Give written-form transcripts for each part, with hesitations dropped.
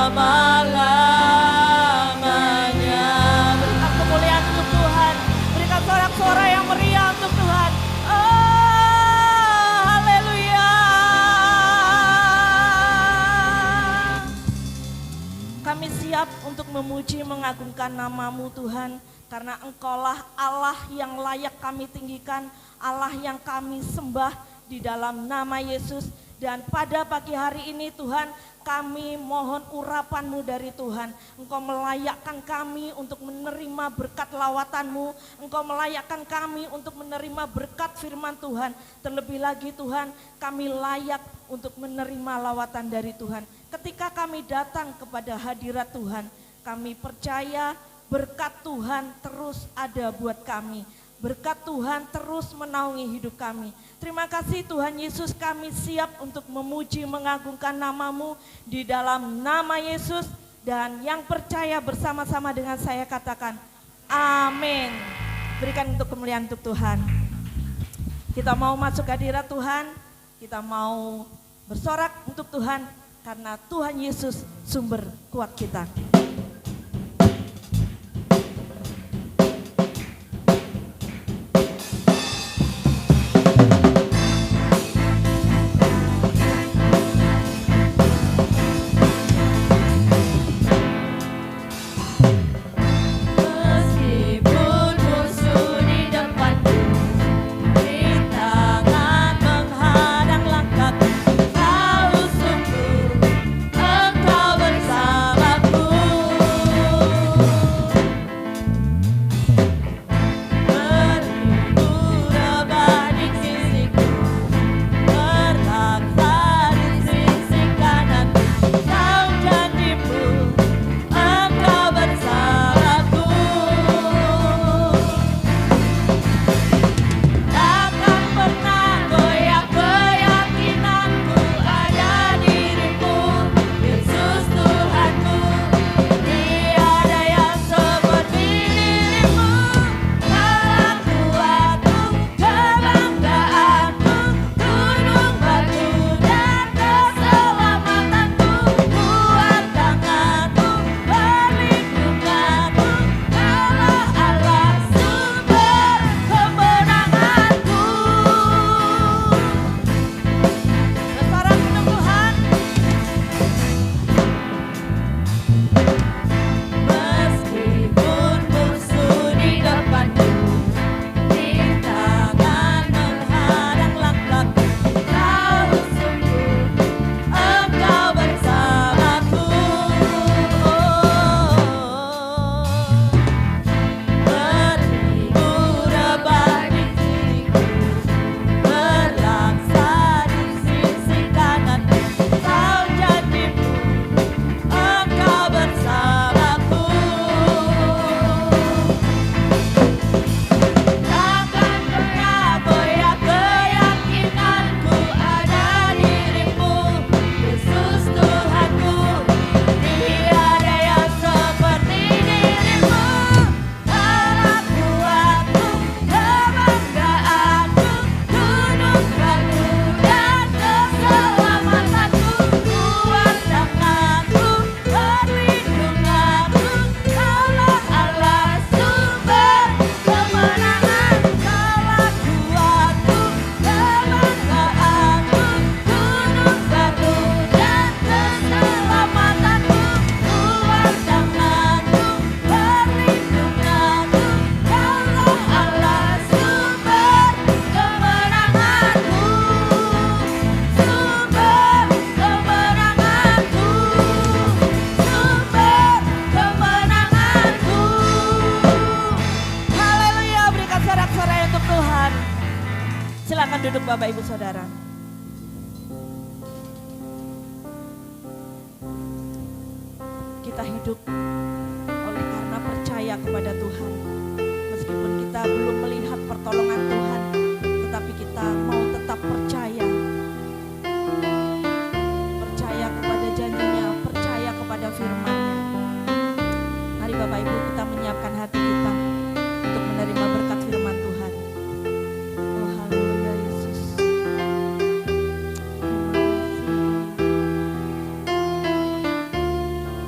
selama-lamanya. Berikan kemuliaan untuk Tuhan. Berikan sorak-sorai yang meriah untuk Tuhan. Oh, haleluya. Kami siap untuk memuji mengagungkan nama-Mu Tuhan. Karena Engkaulah Allah yang layak kami tinggikan, Allah yang kami sembah di dalam nama Yesus. Dan pada pagi hari ini Tuhan, kami mohon urapan-Mu dari Tuhan. Engkau melayakkan kami untuk menerima berkat lawatan-Mu. Engkau melayakkan kami untuk menerima berkat firman Tuhan. Terlebih lagi Tuhan, kami layak untuk menerima lawatan dari Tuhan. Ketika kami datang kepada hadirat Tuhan, kami percaya berkat Tuhan terus ada buat kami. Berkat Tuhan terus menaungi hidup kami. Terima kasih Tuhan Yesus, kami siap untuk memuji mengagungkan nama-Mu di dalam nama Yesus. Dan yang percaya bersama-sama dengan saya katakan amin. Berikan untuk kemuliaan untuk Tuhan. Kita mau masuk hadirat Tuhan, kita mau bersorak untuk Tuhan karena Tuhan Yesus sumber kuat kita. Silakan duduk Bapak Ibu Saudara. Kita hidup oleh karena percaya kepada Tuhan. Meskipun kita belum melihat pertolongan Tuhan, tetapi kita mau tetap percaya. Percaya kepada janjinya, percaya kepada firman-Nya. Mari Bapak Ibu kita menyiapkan hati kita untuk menerima berkat firman Tuhan. Oh haleluya Yesus. Terima kasih.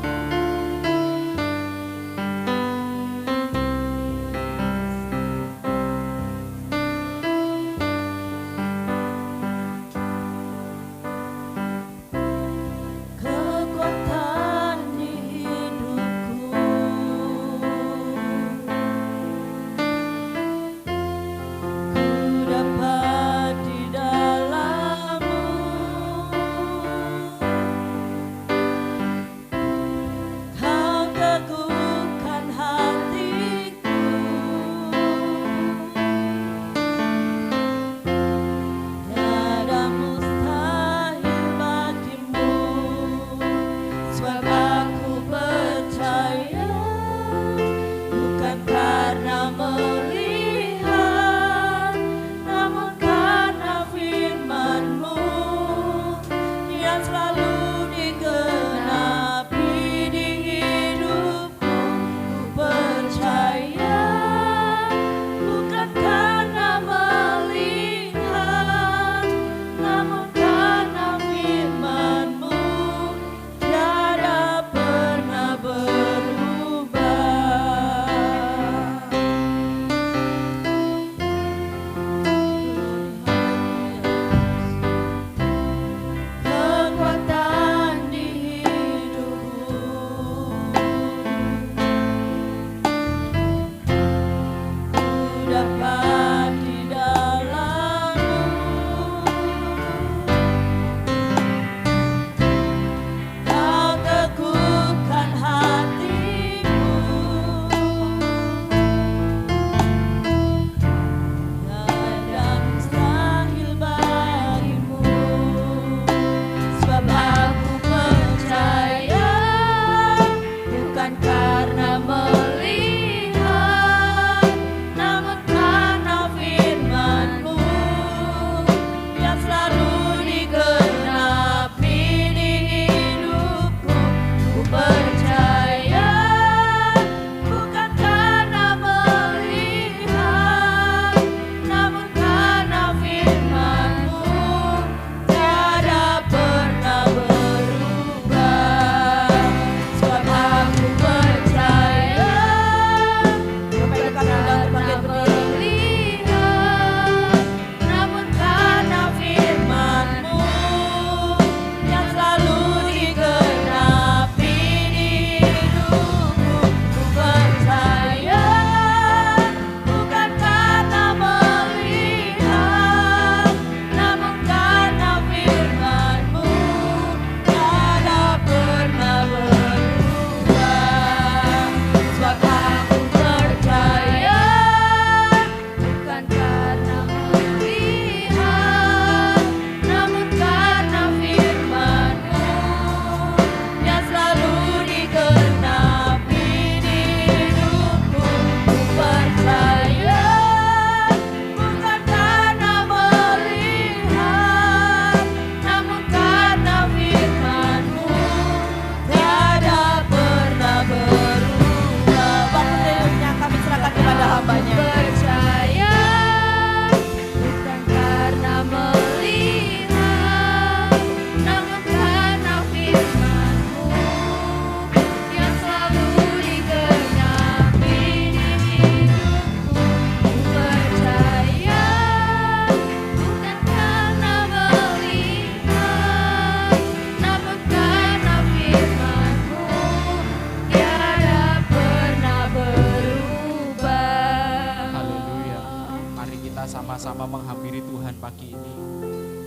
Tuhan pagi ini.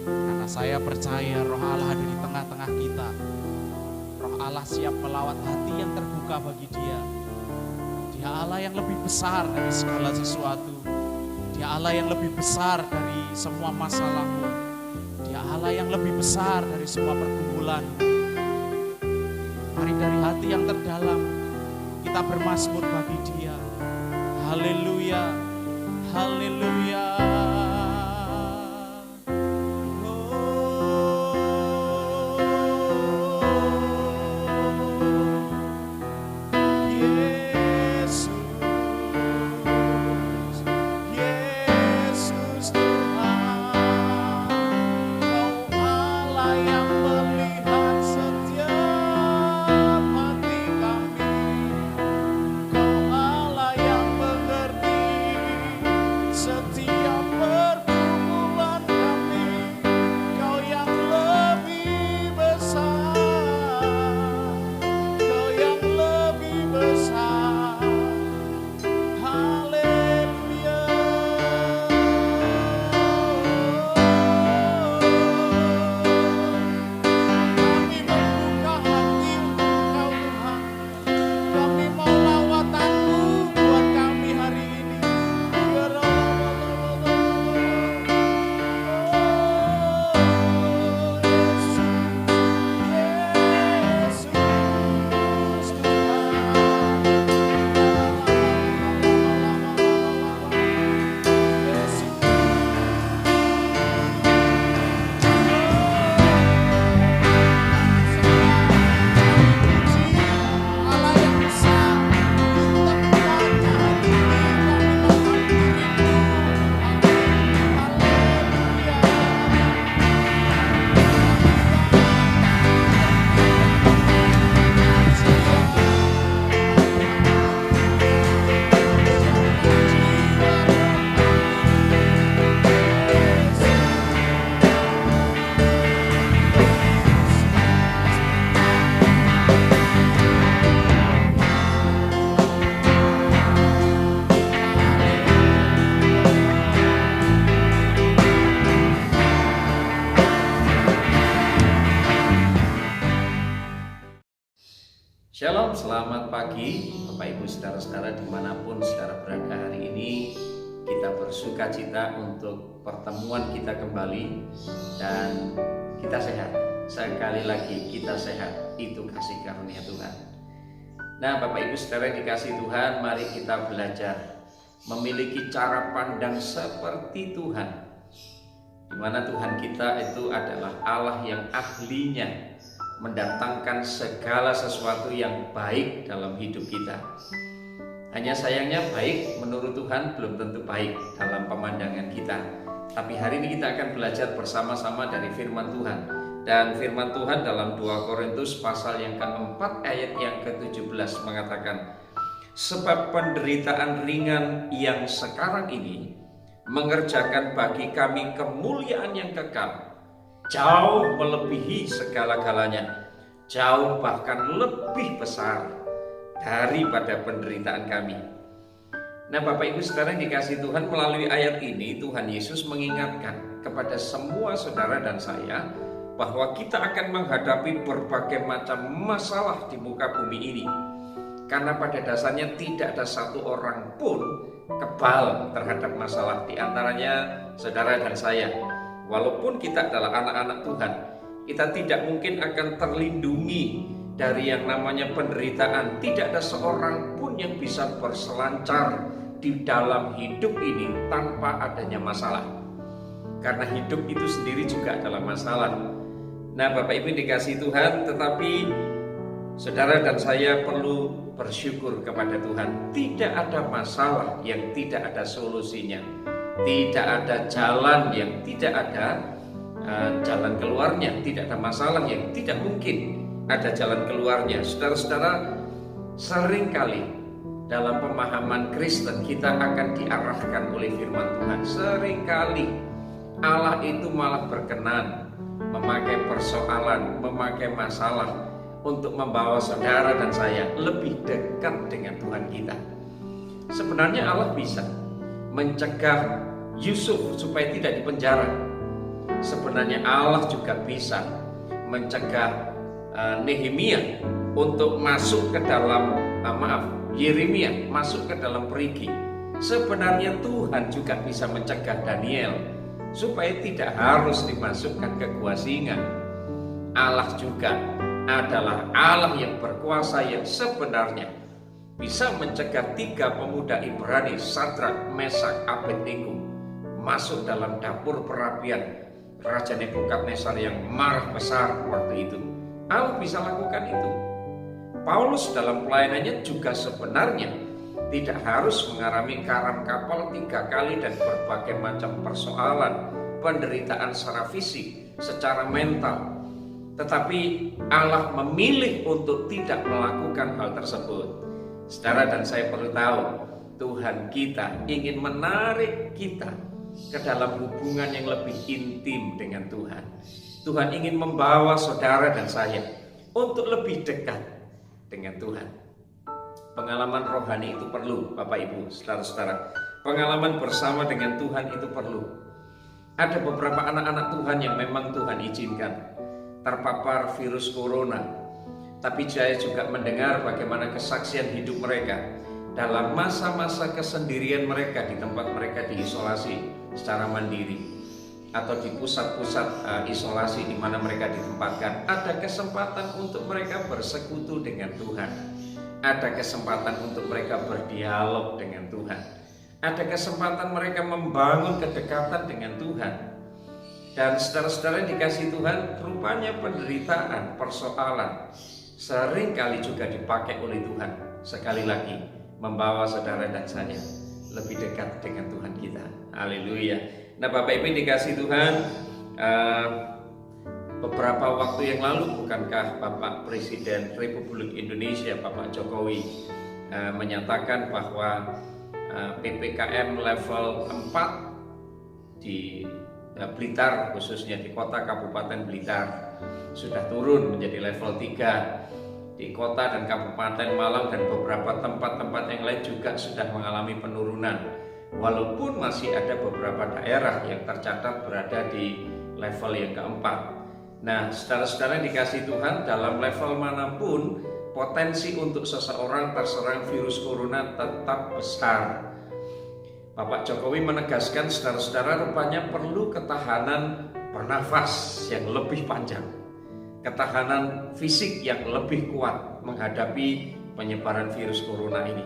Karena saya percaya Roh Allah ada di tengah-tengah kita. Roh Allah siap melawat hati yang terbuka bagi Dia. Dia Allah yang lebih besar dari segala sesuatu. Dia Allah yang lebih besar dari semua masalahmu. Dia Allah yang lebih besar dari semua pergumulan. Mari dari hati yang terdalam kita bermazmur bagi Dia. Haleluya, haleluya. Shalom, selamat pagi Bapak Ibu saudara-saudara dimanapun saudara berada hari ini. Kita bersuka cita untuk pertemuan kita kembali dan kita sehat. Sekali lagi kita sehat, itu kasih karunia Tuhan. Nah Bapak Ibu saudara dikasih Tuhan, mari kita belajar memiliki cara pandang seperti Tuhan, di mana Tuhan kita itu adalah Allah yang ahlinya mendatangkan segala sesuatu yang baik dalam hidup kita. Hanya sayangnya baik menurut Tuhan belum tentu baik dalam pemandangan kita. Tapi hari ini kita akan belajar bersama-sama dari firman Tuhan. Dan firman Tuhan dalam 2 Korintus pasal yang keempat ayat yang ke-17 mengatakan, sebab penderitaan ringan yang sekarang ini mengerjakan bagi kami kemuliaan yang kekal, jauh melebihi segala-galanya, jauh bahkan lebih besar daripada penderitaan kami. Nah Bapak Ibu saudara yang dikasih Tuhan, melalui ayat ini Tuhan Yesus mengingatkan kepada semua saudara dan saya bahwa kita akan menghadapi berbagai macam masalah di muka bumi ini. Karena pada dasarnya tidak ada satu orang pun kebal terhadap masalah, di antaranya saudara dan saya. Walaupun kita adalah anak-anak Tuhan, kita tidak mungkin akan terlindungi dari yang namanya penderitaan. Tidak ada seorang pun yang bisa berselancar di dalam hidup ini tanpa adanya masalah. Karena hidup itu sendiri juga adalah masalah. Nah Bapak Ibu dikasih Tuhan, tetapi saudara dan saya perlu bersyukur kepada Tuhan. Tidak ada masalah yang tidak ada solusinya. Tidak ada jalan yang tidak ada jalan keluarnya. Tidak ada masalah yang tidak mungkin ada jalan keluarnya. Saudara-saudara, seringkali dalam pemahaman Kristen kita akan diarahkan oleh firman Tuhan. Seringkali Allah itu malah berkenan memakai persoalan, memakai masalah untuk membawa saudara dan saya lebih dekat dengan Tuhan kita. Sebenarnya Allah bisa mencegah Yusuf supaya tidak dipenjara. Sebenarnya Allah juga bisa mencegah Nehemia untuk masuk ke dalam Yeremia masuk ke dalam perigi. Sebenarnya Tuhan juga bisa mencegah Daniel supaya tidak harus dimasukkan ke gua singa. Allah juga adalah Allah yang berkuasa, yang sebenarnya bisa mencegah 3 pemuda Ibrani, Sadrak, Mesak, Abednego, masuk dalam dapur perapian Raja Nebukadnezar yang marah besar waktu itu. Allah bisa lakukan itu. Paulus dalam pelayanannya juga sebenarnya tidak harus mengalami karam kapal 3 kali dan berbagai macam persoalan, penderitaan secara fisik, secara mental. Tetapi Allah memilih untuk tidak melakukan hal tersebut. Saudara dan saya perlu tahu, Tuhan kita ingin menarik kita ke dalam hubungan yang lebih intim dengan Tuhan. Tuhan ingin membawa saudara dan saya untuk lebih dekat dengan Tuhan. Pengalaman rohani itu perlu, Bapak Ibu, saudara-saudara. Pengalaman bersama dengan Tuhan itu perlu. Ada beberapa anak-anak Tuhan yang memang Tuhan izinkan terpapar virus corona. Tapi saya juga mendengar bagaimana kesaksian hidup mereka dalam masa-masa kesendirian mereka di tempat mereka diisolasi secara mandiri atau di pusat-pusat isolasi di mana mereka ditempatkan. Ada kesempatan untuk mereka bersekutu dengan Tuhan. Ada kesempatan untuk mereka berdialog dengan Tuhan. Ada kesempatan mereka membangun kedekatan dengan Tuhan. Dan saudara-saudara yang dikasihi Tuhan, rupanya penderitaan, persoalan sering kali juga dipakai oleh Tuhan. Sekali lagi, membawa saudara dan saya lebih dekat dengan Tuhan kita. Haleluya. Nah, Bapak Ibu dikasihi Tuhan, beberapa waktu yang lalu bukankah Bapak Presiden Republik Indonesia, Bapak Jokowi, menyatakan bahwa PPKM level 4 di Blitar, khususnya di kota Kabupaten Blitar, sudah turun menjadi level 3. Di kota dan Kabupaten Malang dan beberapa tempat-tempat yang lain juga sudah mengalami penurunan. Walaupun masih ada beberapa daerah yang tercatat berada di level yang keempat. Nah, saudara-saudara yang dikasihi Tuhan, dalam level manapun potensi untuk seseorang terserang virus corona tetap besar. Bapak Jokowi menegaskan, saudara-saudara, rupanya perlu ketahanan bernafas yang lebih panjang, ketahanan fisik yang lebih kuat menghadapi penyebaran virus corona ini.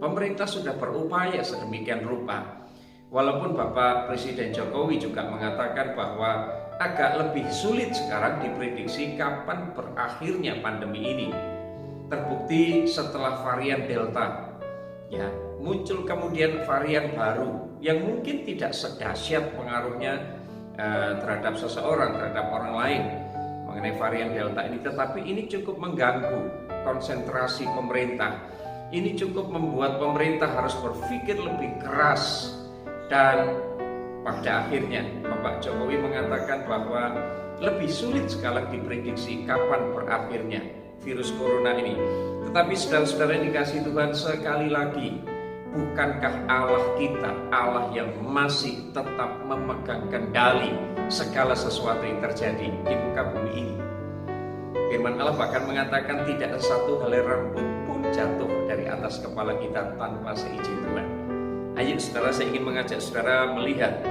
Pemerintah sudah berupaya sedemikian rupa. Walaupun Bapak Presiden Jokowi juga mengatakan bahwa agak lebih sulit sekarang diprediksi kapan berakhirnya pandemi ini. Terbukti setelah varian Delta, ya, muncul kemudian varian baru yang mungkin tidak sedahsyat pengaruhnya terhadap seseorang, terhadap orang lain mengenai varian Delta ini, tetapi ini cukup mengganggu konsentrasi pemerintah. Ini cukup membuat pemerintah harus berpikir lebih keras, dan pada akhirnya Bapak Jokowi mengatakan bahwa lebih sulit sekali diprediksi kapan berakhirnya virus corona ini. Tetapi saudara-saudara yang dikasihi Tuhan, sekali lagi, bukankah Allah kita Allah yang masih tetap memegang kendali segala sesuatu yang terjadi di muka bumi ini? Firman Allah bahkan mengatakan tidak ada satu helai rambut pun jatuh dari atas kepala kita tanpa seizin Tuhan. Ayo saudara, saya ingin mengajak saudara melihat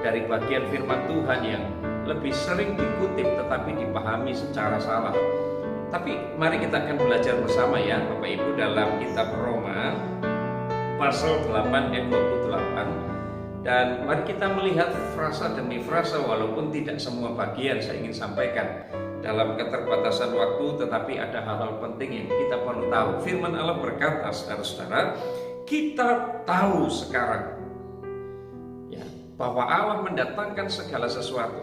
dari bagian firman Tuhan yang lebih sering dikutip tetapi dipahami secara salah. Tapi mari kita akan belajar bersama ya Bapak Ibu dalam kitab Roma pasal 8 ayat 28. Dan mari kita melihat frasa demi frasa, walaupun tidak semua bagian saya ingin sampaikan dalam keterbatasan waktu, tetapi ada hal-hal penting yang kita perlu tahu. Firman Allah berkata, saudara-saudara, kita tahu sekarang ya, bahwa Allah mendatangkan segala sesuatu,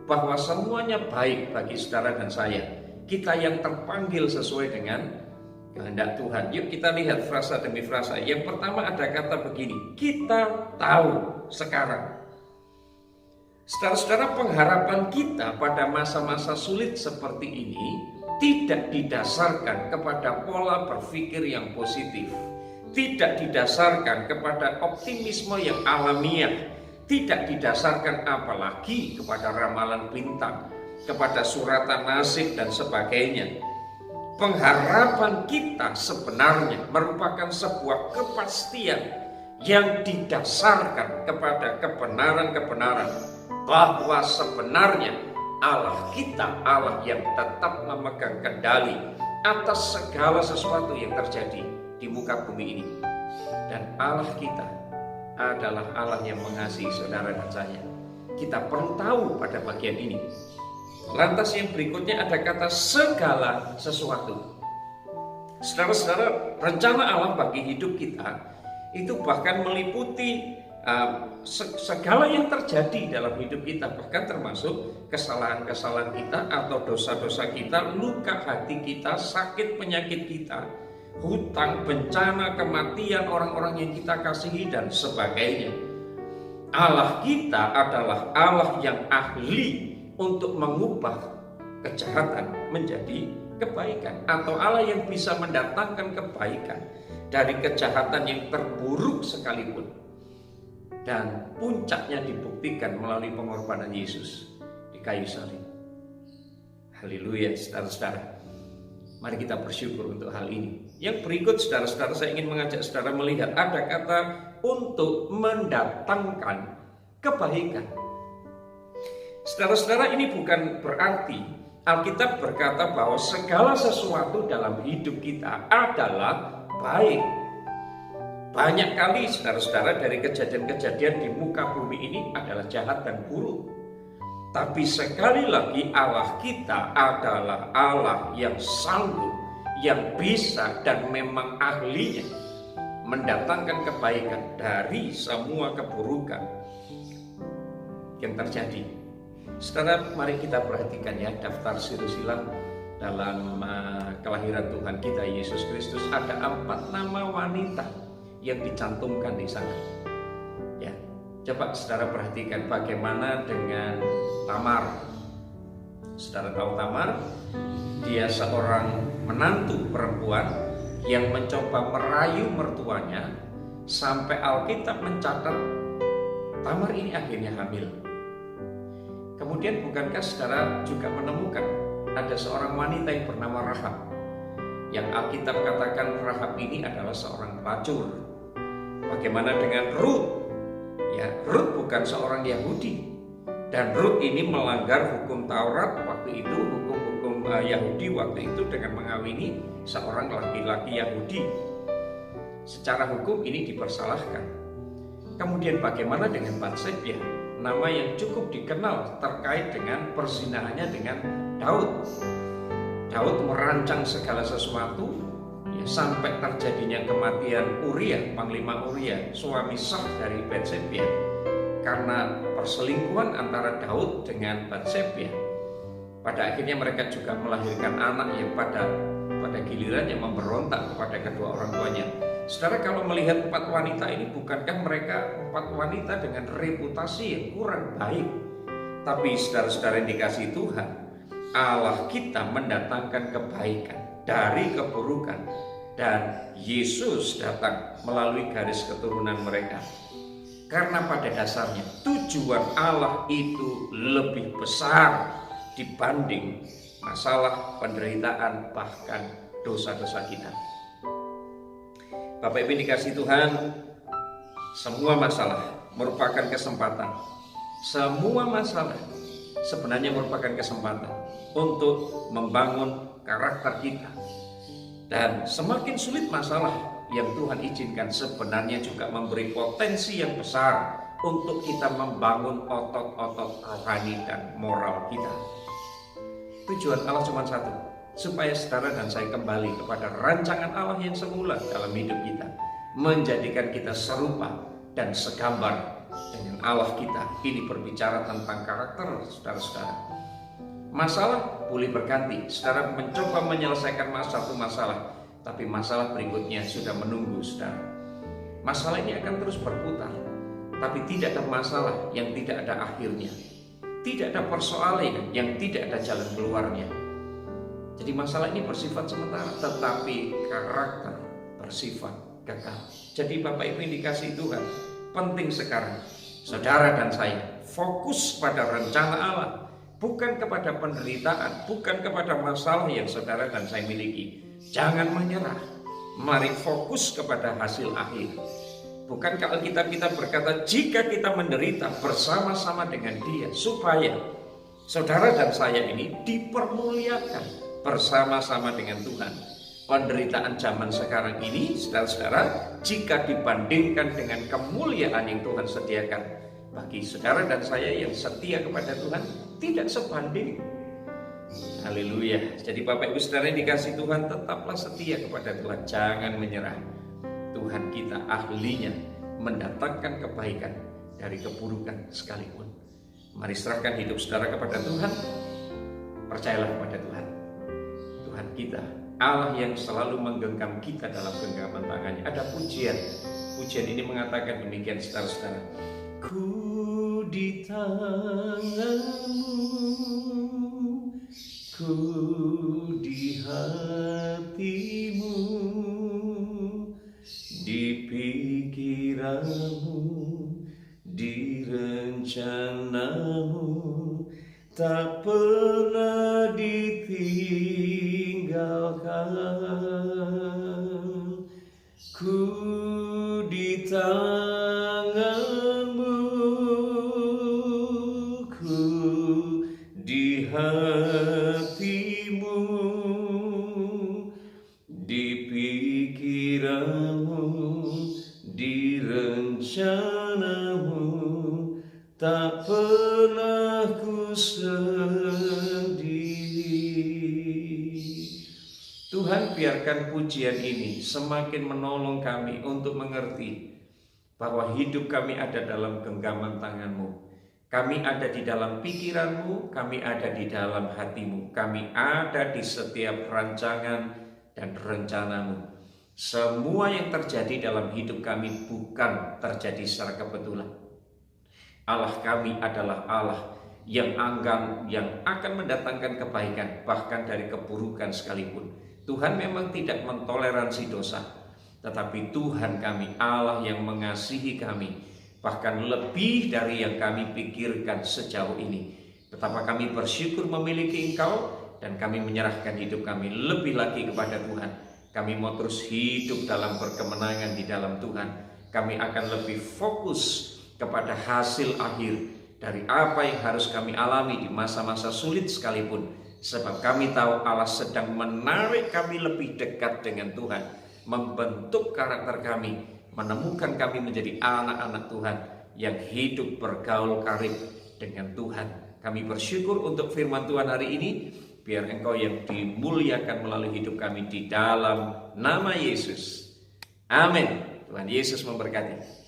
bahwa semuanya baik bagi saudara dan saya, kita yang terpanggil sesuai dengan kehendak Tuhan. Yuk kita lihat frasa demi frasa. Yang pertama ada kata begini, kita tahu sekarang. Saudara-saudara, pengharapan kita pada masa-masa sulit seperti ini tidak didasarkan kepada pola berpikir yang positif, tidak didasarkan kepada optimisme yang alamiah, tidak didasarkan apalagi kepada ramalan bintang, kepada suratan nasib dan sebagainya. Pengharapan kita sebenarnya merupakan sebuah kepastian yang didasarkan kepada kebenaran-kebenaran bahwa sebenarnya Allah kita, Allah yang tetap memegang kendali atas segala sesuatu yang terjadi di muka bumi ini. Dan Allah kita adalah Allah yang mengasihi saudara dan saya. Kita perlu tahu pada bagian ini. Lantas yang berikutnya ada kata segala sesuatu. Saudara-saudara, rencana Allah bagi hidup kita itu bahkan meliputi segala yang terjadi dalam hidup kita, bahkan termasuk kesalahan-kesalahan kita atau dosa-dosa kita, luka hati kita, sakit penyakit kita, hutang, bencana, kematian orang-orang yang kita kasihi dan sebagainya. Allah kita adalah Allah yang ahli untuk mengubah kejahatan menjadi kebaikan, atau Allah yang bisa mendatangkan kebaikan dari kejahatan yang terburuk sekalipun. Dan puncaknya dibuktikan melalui pengorbanan Yesus di kayu salib. Haleluya, saudara-saudara. Mari kita bersyukur untuk hal ini. Yang berikut, saudara-saudara, saya ingin mengajak saudara melihat ada kata untuk mendatangkan kebaikan. Saudara-saudara, ini bukan berarti Alkitab berkata bahwa segala sesuatu dalam hidup kita adalah baik. Banyak kali saudara-saudara dari kejadian-kejadian di muka bumi ini adalah jahat dan buruk. Tapi sekali lagi Allah kita adalah Allah yang sanggup, yang bisa dan memang ahlinya mendatangkan kebaikan dari semua keburukan yang terjadi. Saudara, mari kita perhatikan ya daftar silsilah dalam kelahiran Tuhan kita Yesus Kristus. Ada 4 nama wanita yang dicantumkan di sana. Ya, coba saudara perhatikan bagaimana dengan Tamar. Saudara tahu Tamar? Dia seorang menantu perempuan yang mencoba merayu mertuanya sampai Alkitab mencatat Tamar ini akhirnya hamil. Kemudian bukankah saudara juga menemukan ada seorang wanita yang bernama Rahab, yang Alkitab katakan Rahab ini adalah seorang pelacur. Bagaimana dengan Ruth? Ya, Ruth bukan seorang Yahudi, dan Ruth ini melanggar hukum Taurat waktu itu, hukum Yahudi waktu itu dengan mengawini seorang laki-laki Yahudi. Secara hukum ini dipersalahkan. Kemudian bagaimana dengan Batseba, nama yang cukup dikenal terkait dengan perzinahannya dengan Daud. Daud merancang segala sesuatu ya, sampai terjadinya kematian Uria, Panglima Uria, suami sah dari Batseba, karena perselingkuhan antara Daud dengan Batseba. Pada akhirnya mereka juga melahirkan anak yang pada gilirannya memberontak kepada kedua orang tuanya. Saudara, kalau melihat 4 wanita ini, bukankah mereka 4 wanita dengan reputasi yang kurang baik? Tapi saudara-saudara yang dikasihi Tuhan, Allah kita mendatangkan kebaikan dari keburukan, dan Yesus datang melalui garis keturunan mereka. Karena pada dasarnya tujuan Allah itu lebih besar dibanding masalah, penderitaan, bahkan dosa-dosa kita. Bapak Ibu dikasih Tuhan, semua masalah merupakan kesempatan. Semua masalah sebenarnya merupakan kesempatan untuk membangun karakter kita. Dan semakin sulit masalah yang Tuhan izinkan, sebenarnya juga memberi potensi yang besar untuk kita membangun otot-otot rohani dan moral kita. Tujuan Allah cuma satu, supaya saudara dan saya kembali kepada rancangan Allah yang semula dalam hidup kita, menjadikan kita serupa dan segambar dengan Allah kita. Ini berbicara tentang karakter saudara-saudara. Masalah boleh berganti, saudara mencoba menyelesaikan satu masalah, tapi masalah berikutnya sudah menunggu saudara. Masalah ini akan terus berputar, tapi tidak ada masalah yang tidak ada akhirnya. Tidak ada persoalan yang tidak ada jalan keluarnya. Jadi masalah ini bersifat sementara, tetapi karakter bersifat kekal. Jadi Bapak Ibu yang dikasihi Tuhan, penting sekarang saudara dan saya fokus pada rencana Allah, bukan kepada penderitaan, bukan kepada masalah yang saudara dan saya miliki. Jangan menyerah, mari fokus kepada hasil akhir. Bukankah Alkitab kita berkata, jika kita menderita bersama-sama dengan Dia, supaya saudara dan saya ini dipermuliakan bersama-sama dengan Tuhan. Penderitaan zaman sekarang ini, saudara-saudara, jika dibandingkan dengan kemuliaan yang Tuhan sediakan bagi saudara dan saya yang setia kepada Tuhan, tidak sebanding. Haleluya. Jadi Bapak Ibu Saudara yang dikasih Tuhan, tetaplah setia kepada Tuhan, jangan menyerah. Tuhan kita ahlinya mendatangkan kebaikan dari keburukan sekalipun. Mari serahkan hidup saudara kepada Tuhan, percayalah kepada Tuhan. Tuhan kita, Allah yang selalu menggenggam kita dalam genggaman tangannya. Ada pujian ini mengatakan demikian, saudara-saudara. Ku di tanganmu, ku di hatimu, di pikiranmu, di rencanamu, tak pernah ditinggalkan. Ku di tanganmu, ku di hatimu, di pikiranmu, di rencanamu, tak pernah ku sendiri. Tuhan, biarkan pujian ini semakin menolong kami untuk mengerti bahwa hidup kami ada dalam genggaman tangan-Mu. Kami ada di dalam pikiran-Mu, kami ada di dalam hati-Mu, kami ada di setiap rancangan dan rencana-Mu. Semua yang terjadi dalam hidup kami bukan terjadi secara kebetulan. Allah kami adalah Allah yang akan mendatangkan kebaikan, bahkan dari keburukan sekalipun. Tuhan memang tidak mentoleransi dosa, tetapi Tuhan kami Allah yang mengasihi kami, bahkan lebih dari yang kami pikirkan sejauh ini. Betapa kami bersyukur memiliki Engkau, dan kami menyerahkan hidup kami lebih lagi kepada Tuhan. Kami mau terus hidup dalam berkemenangan di dalam Tuhan. Kami akan lebih fokus kepada hasil akhir dari apa yang harus kami alami di masa-masa sulit sekalipun. Sebab kami tahu Allah sedang menarik kami lebih dekat dengan Tuhan, membentuk karakter kami, menemukan kami menjadi anak-anak Tuhan yang hidup bergaul karib dengan Tuhan. Kami bersyukur untuk firman Tuhan hari ini. Biar Engkau yang dimuliakan melalui hidup kami di dalam nama Yesus. Amin. Tuhan Yesus memberkati.